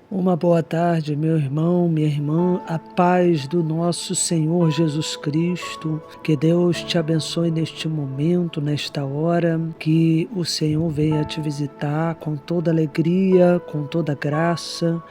Uma boa tarde, meu irmão, minha irmã, a paz do nosso Senhor Jesus Cristo, que Deus te abençoe neste momento, nesta hora, que o Senhor venha te visitar com toda alegria, com toda graça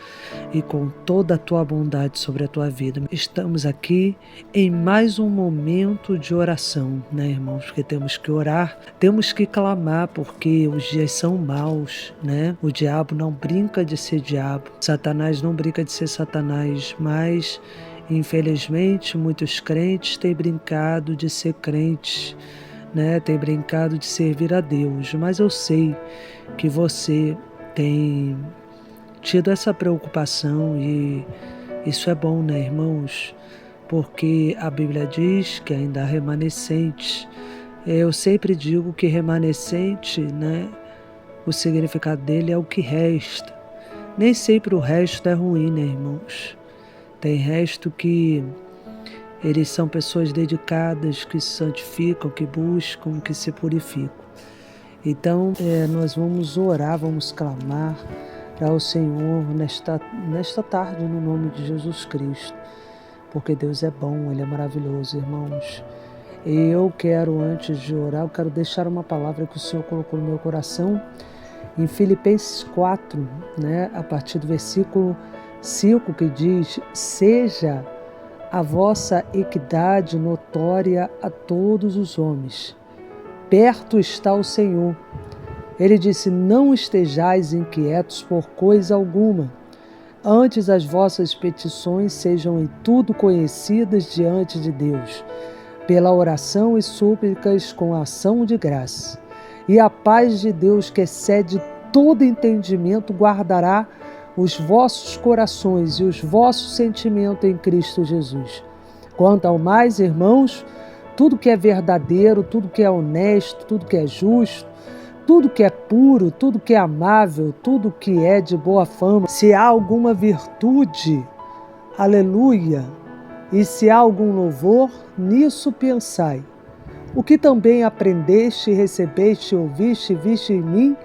e com toda a tua bondade sobre a tua vida. Estamos aqui em mais um momento de oração, né, irmãos? Porque temos que orar, temos que clamar, porque os dias são maus, né? O diabo não brinca de ser diabo. Satanás não brinca de ser Satanás, mas infelizmente muitos crentes têm brincado de ser crentes, né? Têm brincado de servir a Deus, mas eu sei que você tem tido essa preocupação e isso é bom, né, irmãos? Porque a Bíblia diz que ainda há remanescentes. Eu sempre digo que remanescente, né, o significado dele é o que resta. Nem sempre o resto é ruim, né, irmãos? Tem resto que eles são pessoas dedicadas, que se santificam, que buscam, que se purificam. Então, nós vamos orar, vamos clamar ao Senhor nesta tarde, no nome de Jesus Cristo. Porque Deus é bom, Ele é maravilhoso, irmãos. E eu quero, antes de orar, eu quero deixar uma palavra que o Senhor colocou no meu coração, em Filipenses 4, né, a partir do versículo 5, que diz: seja a vossa equidade notória a todos os homens. Perto está o Senhor. Ele disse: não estejais inquietos por coisa alguma. Antes as vossas petições sejam em tudo conhecidas diante de Deus, pela oração e súplicas com ação de graça. E a paz de Deus, que excede todo entendimento, guardará os vossos corações e os vossos sentimentos em Cristo Jesus. Quanto ao mais, irmãos, tudo que é verdadeiro, tudo que é honesto, tudo que é justo, tudo que é puro, tudo que é amável, tudo que é de boa fama, se há alguma virtude, aleluia, e se há algum louvor, nisso pensai. O que também aprendeste, recebeste, ouviste e viste em mim,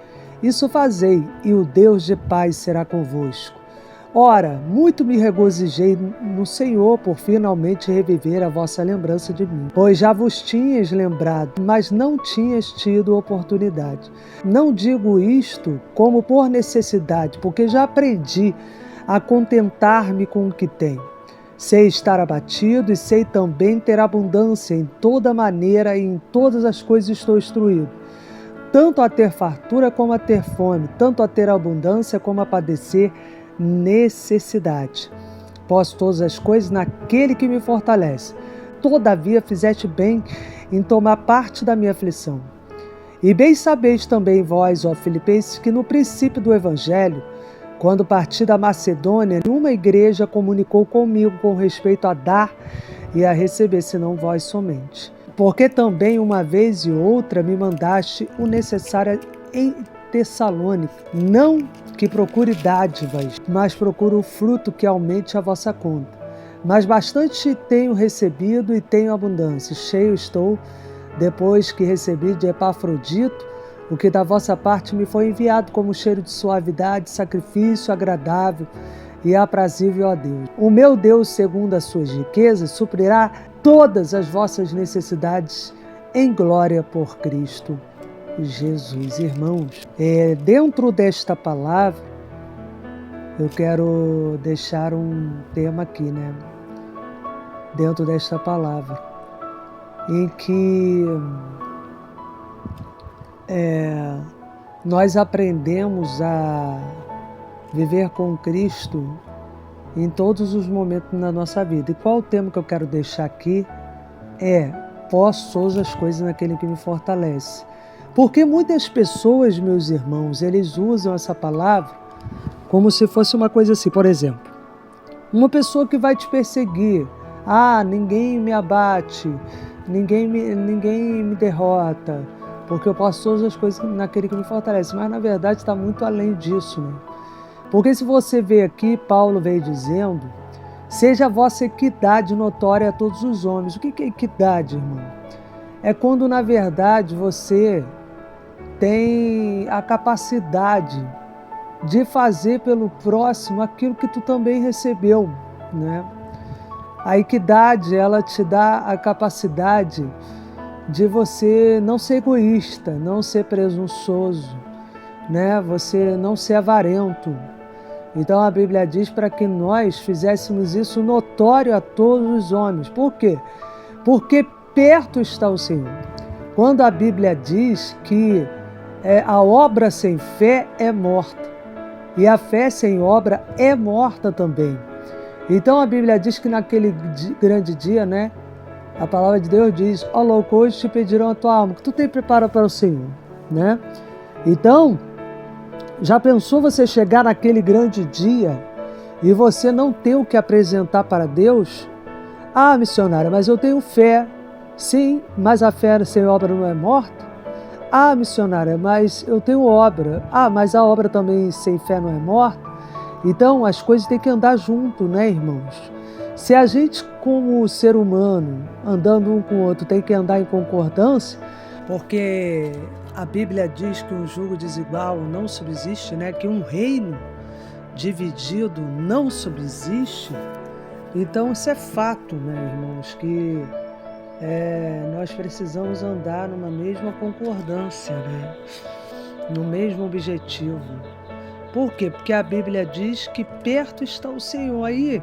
isso fazei, e o Deus de paz será convosco. Ora, muito me regozijei no Senhor por finalmente reviver a vossa lembrança de mim, pois já vos tinhas lembrado, mas não tinhas tido oportunidade. Não digo isto como por necessidade, porque já aprendi a contentar-me com o que tenho. Sei estar abatido e sei também ter abundância em toda maneira e em todas as coisas estou instruído. Tanto a ter fartura como a ter fome, tanto a ter abundância como a padecer necessidade. Posso todas as coisas naquele que me fortalece. Todavia fizeste bem em tomar parte da minha aflição. E bem sabeis também vós, ó Filipenses, que no princípio do Evangelho, quando parti da Macedônia, uma igreja comunicou comigo com respeito a dar e a receber, senão vós somente. Porque também uma vez e outra me mandaste o necessário em Tessalônica. Não que procure dádivas, mas procuro o fruto que aumente a vossa conta. Mas bastante tenho recebido e tenho abundância. Cheio estou, depois que recebi de Epafrodito, o que da vossa parte me foi enviado como cheiro de suavidade, sacrifício agradável e aprazível a Deus. O meu Deus, segundo as suas riquezas, suprirá todas as vossas necessidades em glória por Cristo Jesus. Irmãos, dentro desta palavra, eu quero deixar um tema aqui, né? Dentro desta palavra, em que nós aprendemos a viver com Cristo em todos os momentos da nossa vida. E qual o tema que eu quero deixar aqui? Posso todas as coisas naquele que me fortalece. Porque muitas pessoas, meus irmãos, eles usam essa palavra como se fosse uma coisa assim. Por exemplo, uma pessoa que vai te perseguir. Ninguém me abate, ninguém me derrota, porque eu posso todas as coisas naquele que me fortalece. Mas na verdade está muito além disso, né? Porque se você vê aqui, Paulo veio dizendo: seja a vossa equidade notória a todos os homens. O que é equidade, irmão? É quando na verdade você tem a capacidade de fazer pelo próximo aquilo que tu também recebeu, né? A equidade, ela te dá a capacidade de você não ser egoísta, não ser presunçoso, né? Você não ser avarento. Então a Bíblia diz para que nós fizéssemos isso notório a todos os homens. Por quê? Porque perto está o Senhor. Quando a Bíblia diz que a obra sem fé é morta, e a fé sem obra é morta também. Então a Bíblia diz que naquele grande dia, né, a palavra de Deus diz: ó louco, hoje te pedirão a tua alma, que tu tem preparado para o Senhor, né? Então, já pensou você chegar naquele grande dia e você não ter o que apresentar para Deus? Ah, missionária, mas eu tenho fé. Sim, mas a fé sem obra não é morta? Ah, missionária, mas eu tenho obra. Ah, mas a obra também sem fé não é morta? Então, as coisas têm que andar junto, né, irmãos? Se a gente, como ser humano, andando um com o outro, tem que andar em concordância, porque a Bíblia diz que um jugo desigual não subsiste, né? Que um reino dividido não subsiste. Então, isso é fato, né, irmãos? Que nós precisamos andar numa mesma concordância, né? No mesmo objetivo. Por quê? Porque a Bíblia diz que perto está o Senhor. Aí,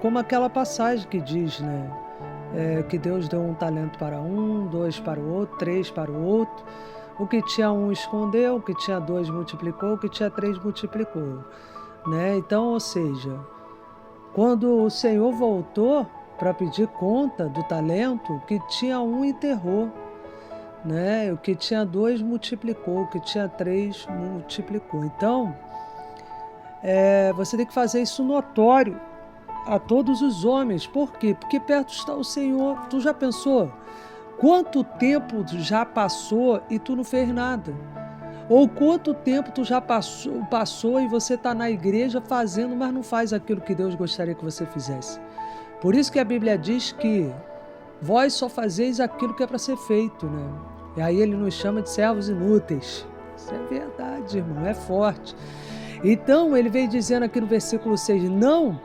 como aquela passagem que diz, né? Que Deus deu um talento para um, 2 para o outro, 3 para o outro. O que tinha um escondeu, o que tinha 2 multiplicou, o que tinha 3 multiplicou, né? Então, ou seja, quando o Senhor voltou para pedir conta do talento, o que tinha um enterrou, né? O que tinha 2 multiplicou, o que tinha 3 multiplicou. Então, você tem que fazer isso notório a todos os homens. Por quê? Porque perto está o Senhor. Tu já pensou? Quanto tempo já passou e tu não fez nada? Ou quanto tempo tu já passou e você está na igreja fazendo, mas não faz aquilo que Deus gostaria que você fizesse? Por isso que a Bíblia diz que vós só fazeis aquilo que é para ser feito, né? E aí ele nos chama de servos inúteis. Isso é verdade, irmão, é forte. Então ele vem dizendo aqui no versículo 6, não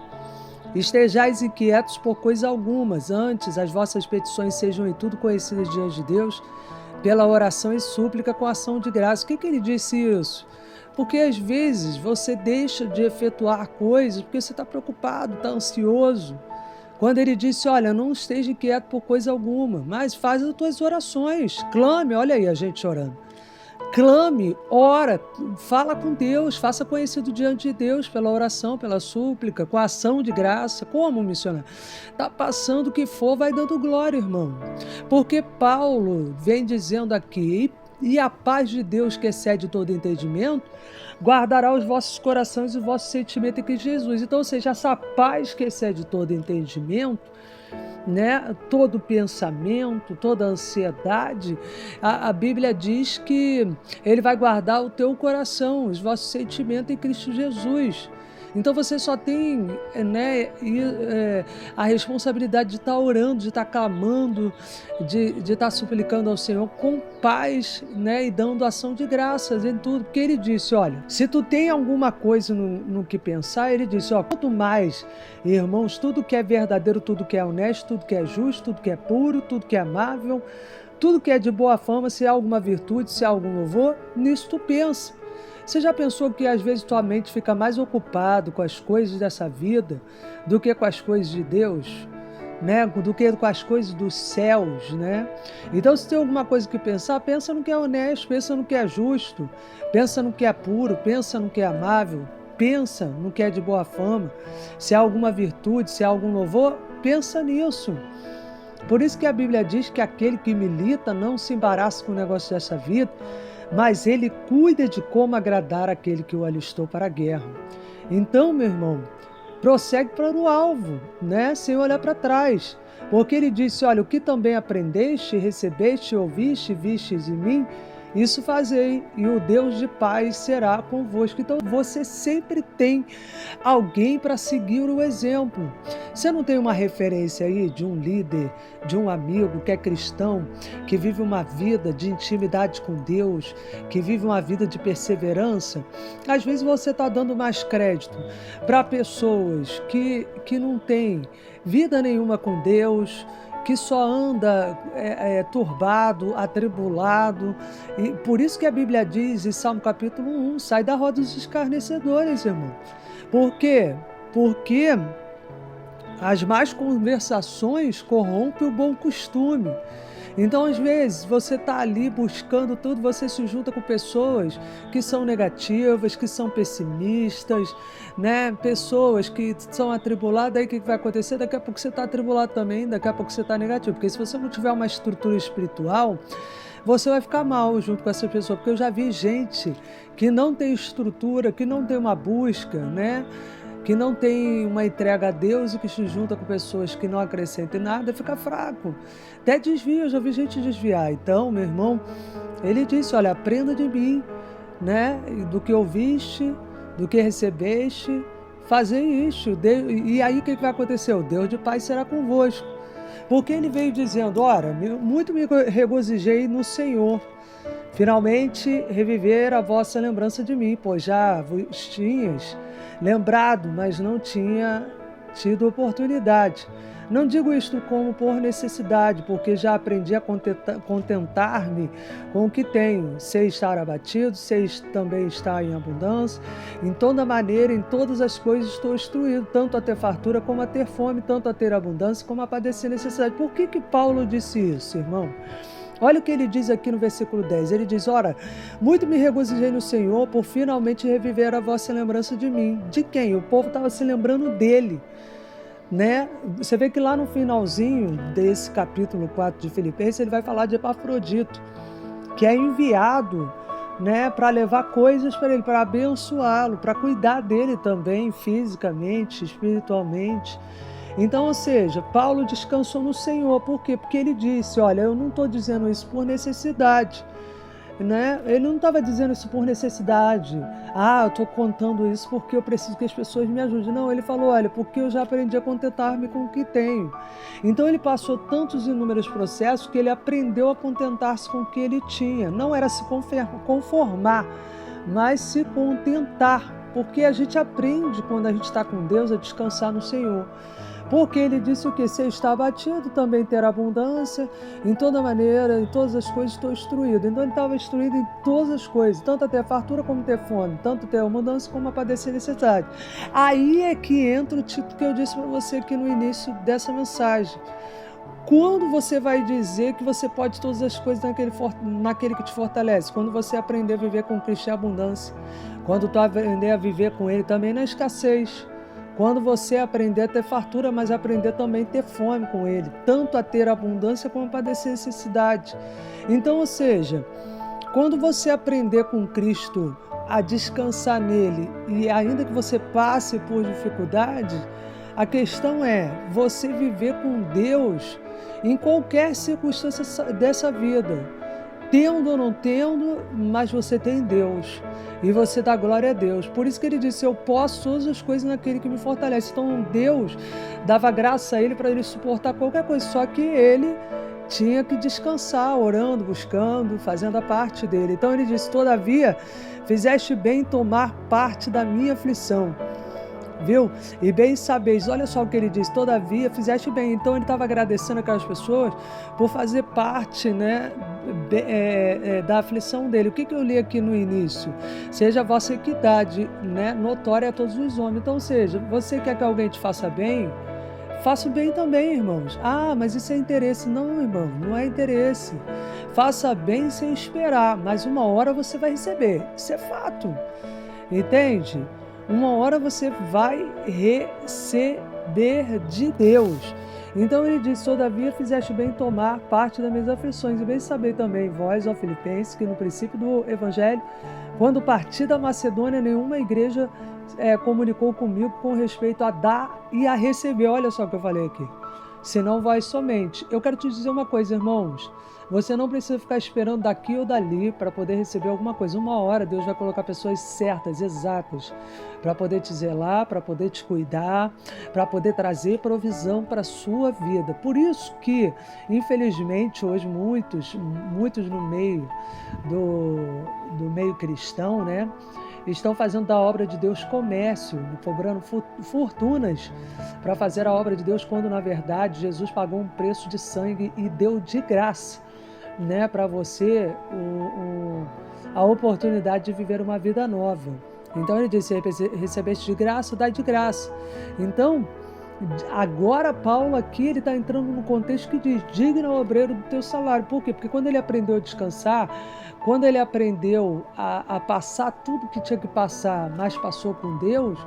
estejais inquietos por coisa algumas, antes as vossas petições sejam em tudo conhecidas diante de Deus, pela oração e súplica com ação de graça. Por que ele disse isso? Porque às vezes você deixa de efetuar coisas porque você está preocupado, está ansioso. Quando ele disse, olha, não esteja inquieto por coisa alguma, mas faz as tuas orações, clame, olha aí a gente orando. Clame, ora, fala com Deus, faça conhecido diante de Deus pela oração, pela súplica, com a ação de graça. Como, missionário? Está passando o que for, vai dando glória, irmão. Porque Paulo vem dizendo aqui, e a paz de Deus que excede todo entendimento, guardará os vossos corações e os vossos sentimentos em Cristo Jesus. Então, ou seja, essa paz que excede todo entendimento, né? Todo pensamento, toda ansiedade, a Bíblia diz que ele vai guardar o teu coração, os vossos sentimentos em Cristo Jesus. Então você só tem, né, a responsabilidade de estar orando, de estar clamando, de estar suplicando ao Senhor com paz, né, e dando ação de graças em tudo. Porque ele disse, olha, se tu tem alguma coisa no que pensar, ele disse, ó, quanto mais, irmãos, tudo que é verdadeiro, tudo que é honesto, tudo que é justo, tudo que é puro, tudo que é amável, tudo que é de boa fama, se há alguma virtude, se há algum louvor, nisso tu pensa. Você já pensou que às vezes tua mente fica mais ocupada com as coisas dessa vida do que com as coisas de Deus, né? Do que com as coisas dos céus, né? Então, se tem alguma coisa que pensar, pensa no que é honesto, pensa no que é justo, pensa no que é puro, pensa no que é amável, pensa no que é de boa fama. Se há alguma virtude, se há algum louvor, pensa nisso. Por isso que a Bíblia diz que aquele que milita não se embaraça com o negócio dessa vida, mas ele cuida de como agradar aquele que o alistou para a guerra. Então, meu irmão, prossegue para o alvo, né? Sem olhar para trás. Porque ele disse, olha, o que também aprendeste, recebeste, ouviste, vistes em mim, isso fazei, e o Deus de paz será convosco. Então você sempre tem alguém para seguir o exemplo. Você não tem uma referência aí de um líder, de um amigo que é cristão, que vive uma vida de intimidade com Deus, que vive uma vida de perseverança? Às vezes você está dando mais crédito para pessoas que não têm vida nenhuma com Deus, que só anda turbado, atribulado. E por isso que a Bíblia diz em Salmo capítulo 1, sai da roda dos escarnecedores, irmão. Por quê? Porque as más conversações corrompem o bom costume. Então, às vezes, você está ali buscando tudo, você se junta com pessoas que são negativas, que são pessimistas, né? Pessoas que são atribuladas, aí o que vai acontecer? Daqui a pouco você está atribulado também, daqui a pouco você está negativo. Porque se você não tiver uma estrutura espiritual, você vai ficar mal junto com essa pessoa. Porque eu já vi gente que não tem estrutura, que não tem uma busca, né? Que não tem uma entrega a Deus e que se junta com pessoas que não acrescentem nada, fica fraco. Até desvia, eu já vi gente desviar. Então, meu irmão, ele disse, olha, aprenda de mim, né? Do que ouviste, do que recebeste, fazer isso. E aí o que vai acontecer? O Deus de paz será convosco. Porque ele veio dizendo, ora, muito me regozijei no Senhor. Finalmente reviver a vossa lembrança de mim, pois já vos tinhas lembrado, mas não tinha tido oportunidade. Não digo isto como por necessidade, porque já aprendi a contentar-me com o que tenho. Sei estar abatido, sei também estar em abundância. Em toda maneira, em todas as coisas estou instruído, tanto a ter fartura como a ter fome, tanto a ter abundância como a padecer necessidade. Por que Paulo disse isso, irmão? Olha o que ele diz aqui no versículo 10. Ele diz, ora, muito me regozijei no Senhor por finalmente reviver a vossa lembrança de mim. De quem? O povo estava se lembrando dele, né? Você vê que lá no finalzinho desse capítulo 4 de Filipenses, ele vai falar de Epafrodito, que é enviado, né, para levar coisas para ele, para abençoá-lo, para cuidar dele também, fisicamente, espiritualmente. Então, ou seja, Paulo descansou no Senhor. Por quê? Porque ele disse, olha, eu não estou dizendo isso por necessidade, né? Ele não estava dizendo isso por necessidade. Eu estou contando isso porque eu preciso que as pessoas me ajudem. Não, ele falou, olha, porque eu já aprendi a contentar-me com o que tenho. Então ele passou tantos inúmeros processos que ele aprendeu a contentar-se com o que ele tinha. Não era se conformar, mas se contentar. Porque a gente aprende, quando a gente está com Deus, a descansar no Senhor. Porque ele disse o que? Se está abatido, também ter abundância, em toda maneira, em todas as coisas estou instruído. Então ele estava instruído em todas as coisas, tanto a ter fartura como ter fome, tanto ter abundância como a padecer necessidade. Aí é que entra o título que eu disse para você aqui no início dessa mensagem. Quando você vai dizer que você pode todas as coisas naquele que te fortalece? Quando você aprender a viver com Cristo em abundância. Quando tu aprender a viver com Ele também na escassez. Quando você aprender a ter fartura, mas aprender também a ter fome com Ele. Tanto a ter abundância como a padecer necessidade. Então, ou seja, quando você aprender com Cristo a descansar nele, e ainda que você passe por dificuldade, a questão é você viver com Deus em qualquer circunstância dessa vida. Tendo ou não tendo, mas você tem Deus. E você dá glória a Deus. Por isso que ele disse, eu posso todas as coisas naquele que me fortalece. Então Deus dava graça a ele para ele suportar qualquer coisa. Só que ele tinha que descansar, orando, buscando, fazendo a parte dele. Então ele disse, todavia, fizeste bem em tomar parte da minha aflição. Viu? E bem sabeis, olha só o que ele diz, todavia fizeste bem. Então ele estava agradecendo aquelas pessoas por fazer parte, né, da aflição dele. O que eu li aqui no início? Seja a vossa equidade, né, notória a todos os homens. Então, seja, você quer que alguém te faça bem? Faça o bem também, irmãos. Mas isso é interesse. Não, irmão, não é interesse. Faça bem sem esperar, mas uma hora você vai receber. Isso é fato. Entende? Uma hora você vai receber de Deus. Então ele diz, todavia fizeste bem tomar parte das minhas aflições, e bem saber também, vós, ó Filipenses, que no princípio do Evangelho, quando parti da Macedônia, nenhuma igreja comunicou comigo com respeito a dar e a receber. Olha só o que eu falei aqui. senão vós somente. Eu quero te dizer uma coisa, irmãos. Você não precisa ficar esperando daqui ou dali para poder receber alguma coisa. Uma hora Deus vai colocar pessoas certas, exatas, para poder te zelar, para poder te cuidar, para poder trazer provisão para a sua vida. Por isso que, infelizmente, hoje muitos no meio do meio cristão, né, estão fazendo da obra de Deus comércio, cobrando fortunas para fazer a obra de Deus, quando na verdade Jesus pagou um preço de sangue e deu de graça, né, para você a oportunidade de viver uma vida nova. Então ele disse: recebeste de graça, dá de graça. Então, agora Paulo aqui, ele está entrando no contexto que diz: digna o obreiro do teu salário. Por quê? Porque quando ele aprendeu a descansar, quando ele aprendeu a passar tudo que tinha que passar, mas passou com Deus,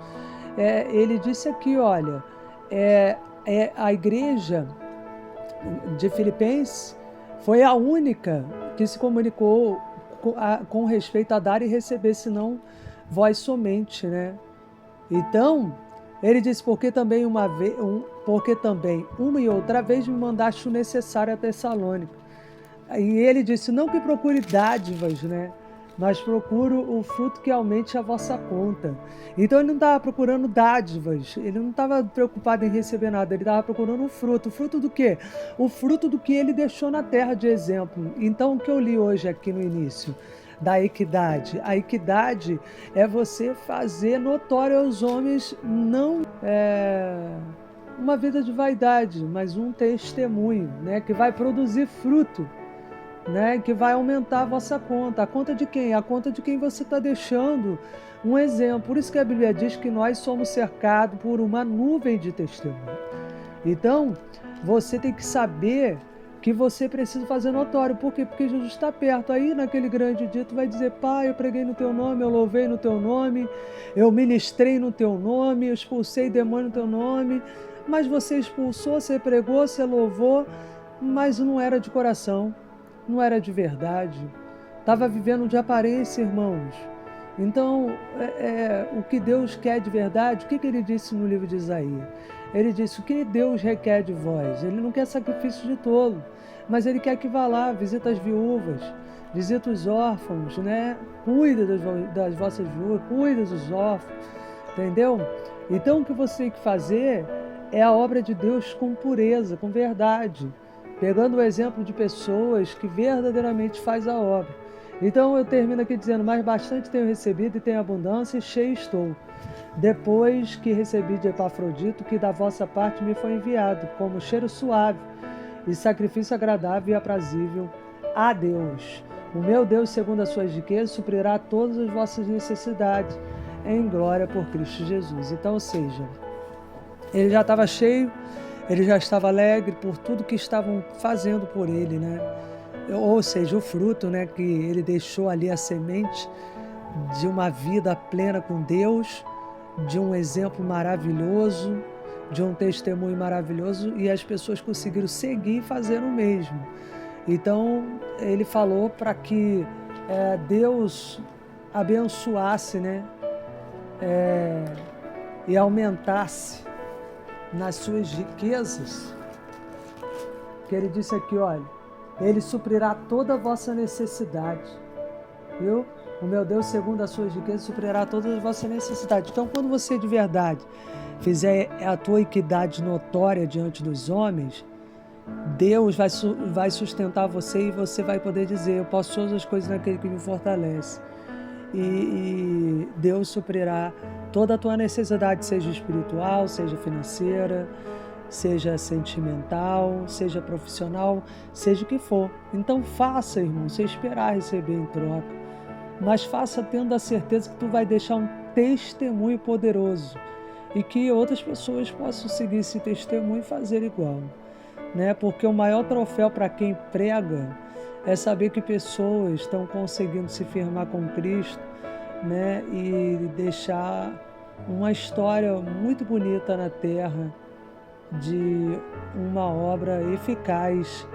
ele disse aqui, olha, a igreja de Filipenses foi a única que se comunicou com respeito a dar e receber, senão vós somente, né? Então, ele disse: porque também uma e outra vez me mandaste o necessário a Tessalônica. E ele disse: não que procure dádivas, né? Mas procuro o fruto que aumente a vossa conta. Então ele não estava procurando dádivas, ele não estava preocupado em receber nada, ele estava procurando o fruto. O fruto do quê? O fruto do que ele deixou na terra de exemplo. Então, o que eu li hoje aqui no início da equidade. A equidade é você fazer notório aos homens, não uma vida de vaidade, mas um testemunho, né, que vai produzir fruto, né, que vai aumentar a vossa conta. A conta de quem? A conta de quem você está deixando um exemplo. Por isso que a Bíblia diz que nós somos cercados por uma nuvem de testemunho. Então, você tem que saber que você precisa fazer notório. Por quê? Porque Jesus está perto. Aí, naquele grande dia, tu vai dizer: Pai, eu preguei no teu nome, eu louvei no teu nome, eu ministrei no teu nome, eu expulsei demônio no teu nome. Mas você expulsou, você pregou, você louvou, mas não era de coração, não era de verdade. Estava vivendo de aparência, irmãos. Então, o que Deus quer de verdade, o que ele disse no livro de Isaías? Ele disse: o que Deus requer de vós? Ele não quer sacrifício de tolo, mas ele quer que vá lá, visita as viúvas, visita os órfãos, né? Cuida das vossas viúvas, cuida dos órfãos, entendeu? Então, o que você tem que fazer é a obra de Deus com pureza, com verdade, pegando o exemplo de pessoas que verdadeiramente faz a obra. Então eu termino aqui dizendo: mais bastante tenho recebido e tenho abundância, e cheio estou. Depois que recebi de Epafrodito, que da vossa parte me foi enviado, como cheiro suave e sacrifício agradável e aprazível a Deus. O meu Deus, segundo as suas riquezas, suprirá todas as vossas necessidades em glória por Cristo Jesus. Então, ou seja, ele já estava cheio, ele já estava alegre por tudo que estavam fazendo por ele, né? Ou seja, o fruto, né, que ele deixou ali, a semente de uma vida plena com Deus, de um exemplo maravilhoso, de um testemunho maravilhoso, e as pessoas conseguiram seguir e fazer o mesmo. Então, ele falou para que Deus abençoasse, né, e aumentasse nas suas riquezas, que ele disse aqui, olha: ele suprirá toda a vossa necessidade, viu? O meu Deus, segundo as suas riquezas, suprirá todas as vossas necessidades. Então, quando você de verdade fizer a tua equidade notória diante dos homens, Deus vai sustentar você, e você vai poder dizer: eu posso todas as coisas naquele que me fortalece. E Deus suprirá toda a tua necessidade, seja espiritual, seja financeira, seja sentimental, seja profissional, seja o que for. Então faça, irmão, sem esperar receber em troca, mas faça tendo a certeza que tu vai deixar um testemunho poderoso e que outras pessoas possam seguir esse testemunho e fazer igual, né? Porque o maior troféu para quem prega é saber que pessoas estão conseguindo se firmar com Cristo, né? E deixar uma história muito bonita na terra, de uma obra eficaz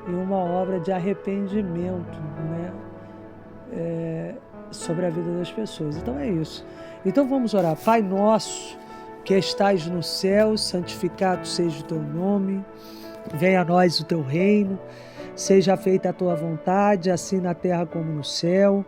e uma obra de arrependimento, né? Sobre a vida das pessoas. Então é isso. Então vamos orar. Pai nosso, que estais no céu, santificado seja o teu nome, venha a nós o teu reino, seja feita a tua vontade, assim na terra como no céu.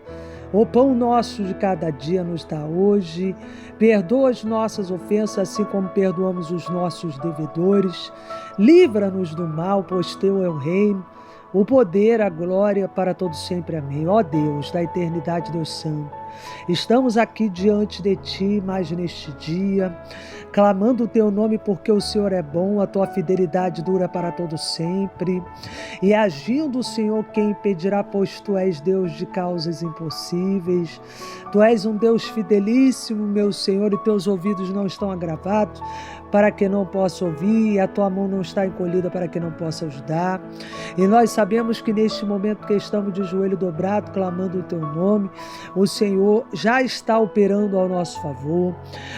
O pão nosso de cada dia nos dá hoje, perdoa as nossas ofensas, assim como perdoamos os nossos devedores. Livra-nos do mal, pois teu é o reino, o poder, a glória para todos sempre. Amém. Ó Deus, da eternidade, Deus Santo, estamos aqui diante de Ti, mais neste dia, clamando o Teu nome porque o Senhor é bom, a Tua fidelidade dura para todo sempre. E agindo o Senhor, quem impedirá, pois Tu és Deus de causas impossíveis. Tu és um Deus fidelíssimo, meu Senhor, e Teus ouvidos não estão agravados para que não possa ouvir, e a Tua mão não está encolhida para que não possa ajudar. E nós sabemos que neste momento que estamos de joelho dobrado, clamando o Teu nome, o Senhor já está operando ao nosso favor.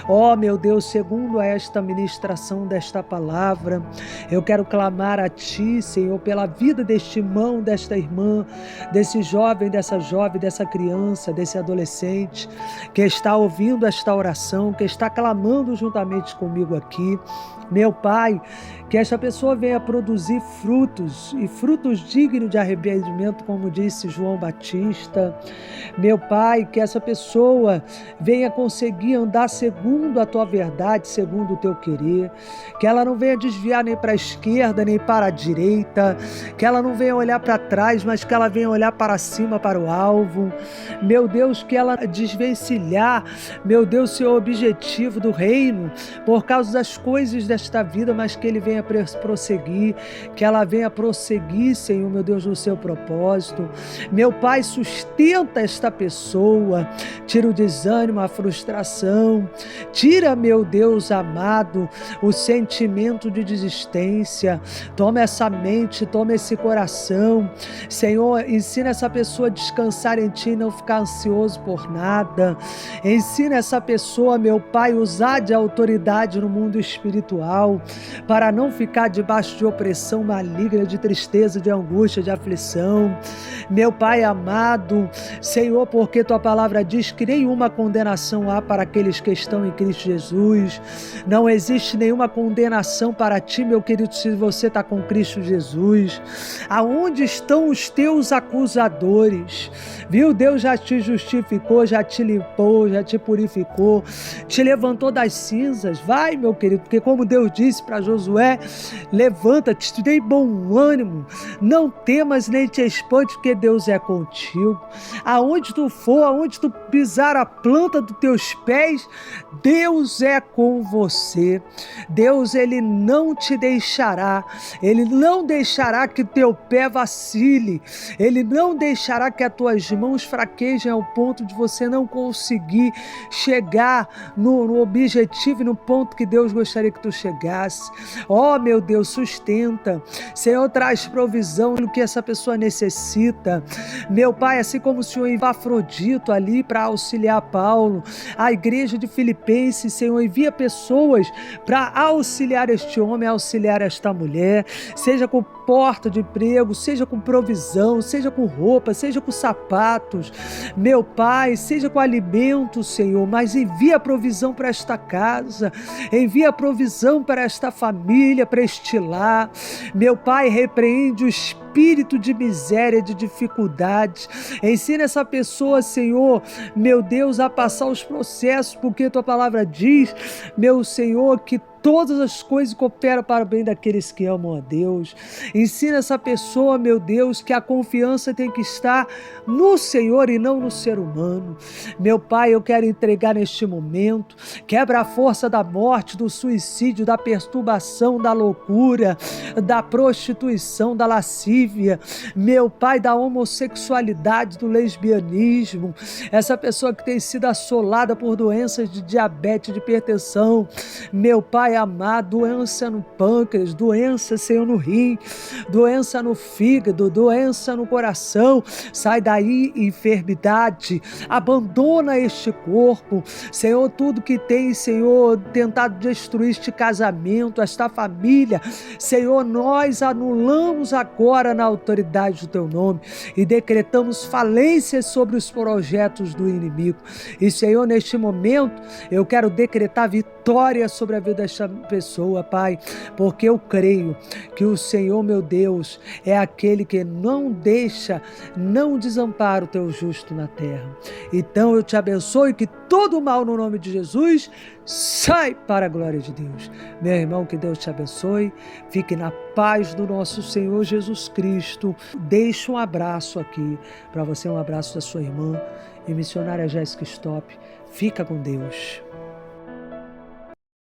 Ó, meu Deus, segundo esta ministração desta palavra, eu quero clamar a Ti, Senhor, pela vida deste irmão, desta irmã, desse jovem, dessa criança, desse adolescente que está ouvindo esta oração, que está clamando juntamente comigo aqui. Meu Pai, que esta pessoa venha produzir frutos, e frutos dignos de arrependimento, como disse João Batista. Meu Pai, que essa pessoa venha conseguir andar segundo a Tua verdade, segundo o Teu querer, que ela não venha desviar nem para a esquerda, nem para a direita, que ela não venha olhar para trás, mas que ela venha olhar para cima, para o alvo. Meu Deus, que ela desvencilhar, meu Deus, seu objetivo do reino, por causa das coisas desta vida, mas que ele venha prosseguir, que ela venha prosseguir, Senhor, meu Deus, no seu propósito. Meu Pai, sustenta esta pessoa, tira o desânimo, a frustração, tira, meu Deus amado, o sentimento de desistência. Toma essa mente, toma esse coração, Senhor, ensina essa pessoa a descansar em Ti, não ficar ansioso por nada. Ensina essa pessoa, meu Pai, usar de autoridade no mundo espiritual, para não ficar debaixo de opressão maligna, de tristeza, de angústia, de aflição. Meu Pai amado, Senhor, porque Tua palavra diz que nenhuma condenação há para aqueles que estão em Cristo Jesus. Não existe nenhuma condenação para Ti, meu querido, se você está com Cristo Jesus. Aonde estão os Teus acusadores? Viu? Deus já te justificou, já te limpou, já te purificou, te levantou das cinzas. Vai, meu querido, porque como Deus disse para Josué, levanta-te, te dei bom ânimo, não temas nem te espante, porque Deus é contigo. Aonde tu for, aonde tu pisar a planta dos teus pés, Deus é com você. Deus, Ele não te deixará, Ele não deixará que teu pé vacile, Ele não deixará que as tuas mãos fraquejem ao ponto de você não conseguir chegar no objetivo e no ponto que Deus gostaria que tu chegasse. Ó, meu Deus, sustenta. Senhor, traz provisão no que essa pessoa necessita. Meu Pai, assim como o Senhor enviou Afrodito ali para auxiliar Paulo, a igreja de Filipenses, Senhor, envia pessoas para auxiliar este homem, auxiliar esta mulher, seja com porta de emprego, seja com provisão, seja com roupa, seja com sapatos, meu Pai, seja com alimento, Senhor, mas envia provisão para esta casa, envia provisão para esta família, para este lar. Meu Pai, repreende o espírito de miséria, de dificuldade. Ensina essa pessoa, Senhor, meu Deus, a passar os processos, porque Tua palavra diz, meu Senhor, que todas as coisas cooperam para o bem daqueles que amam a Deus. Ensina essa pessoa, meu Deus, que a confiança tem que estar no Senhor e não no ser humano. Meu Pai, eu quero entregar neste momento, quebra a força da morte, do suicídio, da perturbação, da loucura, da prostituição, da lascívia, meu Pai, da homossexualidade, do lesbianismo, essa pessoa que tem sido assolada por doenças de diabetes, de hipertensão, meu Pai, Pai amado, doença no pâncreas, doença, Senhor, no rim, doença no fígado, doença no coração. Sai daí, enfermidade, abandona este corpo, Senhor, tudo que tem, Senhor, tentado destruir este casamento, esta família, Senhor, nós anulamos agora na autoridade do Teu nome e decretamos falências sobre os projetos do inimigo. E, Senhor, neste momento, eu quero decretar vitória sobre a vida desta pessoa, Pai, porque eu creio que o Senhor, meu Deus, é aquele que não deixa, não desampara o Teu justo na terra. Então, eu te abençoo, que todo mal no nome de Jesus sai para a glória de Deus. Meu irmão, que Deus te abençoe. Fique na paz do nosso Senhor Jesus Cristo. Deixo um abraço aqui para você, um abraço da sua irmã e missionária Jéssica Stop. Fica com Deus.